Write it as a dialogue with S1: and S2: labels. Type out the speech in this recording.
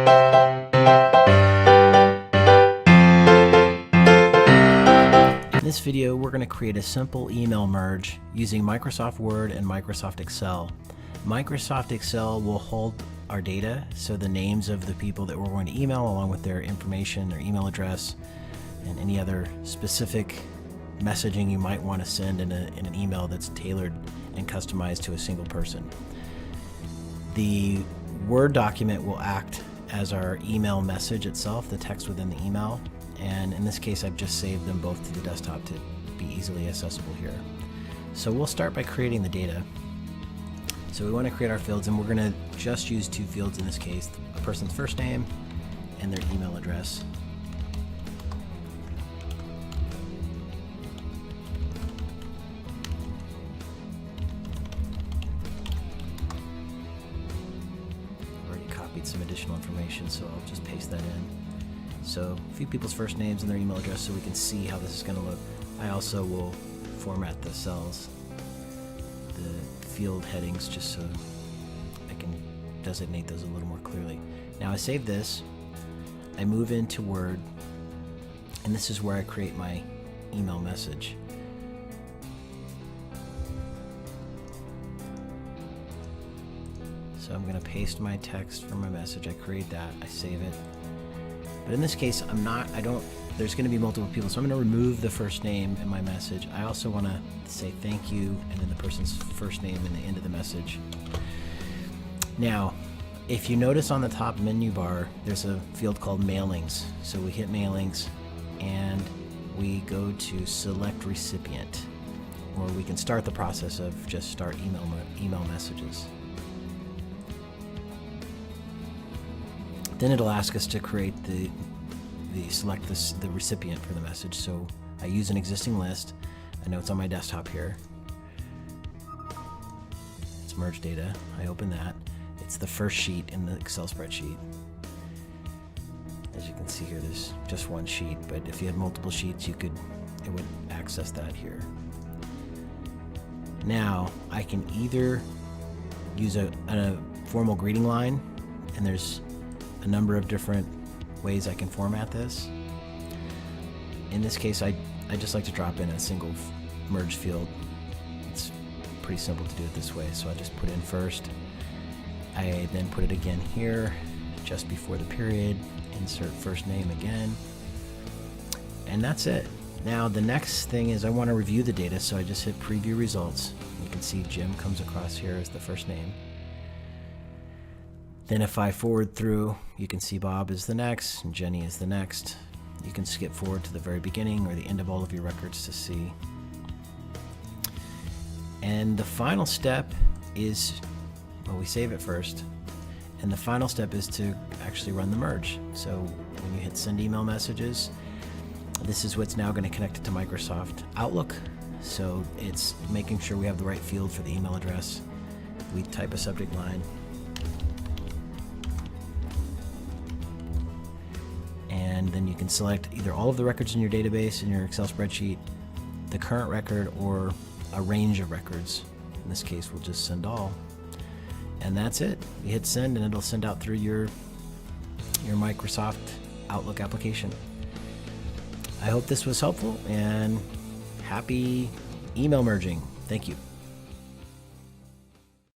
S1: In this video, we're going to create a simple email merge using Microsoft Word and Microsoft Excel. Microsoft Excel will hold our data, so the names of the people that we're going to email along with their information, their email address, and any other specific messaging you might want to send in an email that's tailored and customized to a single person. The Word document will act as our email message itself, the text within the email. And in this case, I've just saved them both to the desktop to be easily accessible here. So we'll start by creating the data. So we want to create our fields, and we're going to just use two fields in this case, a person's first name and their email address. I've already copied some additional information, so I'll just paste that in. So a few people's first names and their email address so we can see how this is going to look. I also will format the cells, the field headings, just so I can designate those a little more clearly. Now I save this, I move into Word, and this is where I create my email message. So I'm going to paste my text from my message. I create that, I save it. But in this case, there's going to be multiple people, so I'm going to remove the first name in my message. I also want to say thank you, and then the person's first name in the end of the message. Now, if you notice on the top menu bar, there's a field called Mailings. So we hit Mailings, and we go to Select Recipient, or we can start the process of just start email messages. Then it'll ask us to create select the recipient for the message. So I use an existing list. I know it's on my desktop here. It's merge data. I open that. It's the first sheet in the Excel spreadsheet. As you can see here, there's just one sheet, but if you had multiple sheets, it would access that here. Now I can either use a formal greeting line, and there's a number of different ways I can format this. In this case, I just like to drop in a single merge field. It's pretty simple to do it this way, so I just put in first. I then put it again here, just before the period, insert first name again, and that's it. Now the next thing is I want to review the data, so I just hit preview results. You can see Jim comes across here as the first name. Then if I forward through, you can see Bob is the next, and Jenny is the next. You can skip forward to the very beginning or the end of all of your records to see. And the final step is, well, we save it first, and the final step is to actually run the merge. So when you hit send email messages, this is what's now going to connect it to Microsoft Outlook. So it's making sure we have the right field for the email address. We type a subject line, and then you can select either all of the records in your database in your Excel spreadsheet, the current record, or a range of records. In this case, we'll just send all. And that's it. You hit send, and it'll send out through your Microsoft Outlook application. I hope this was helpful, and happy email merging. Thank you.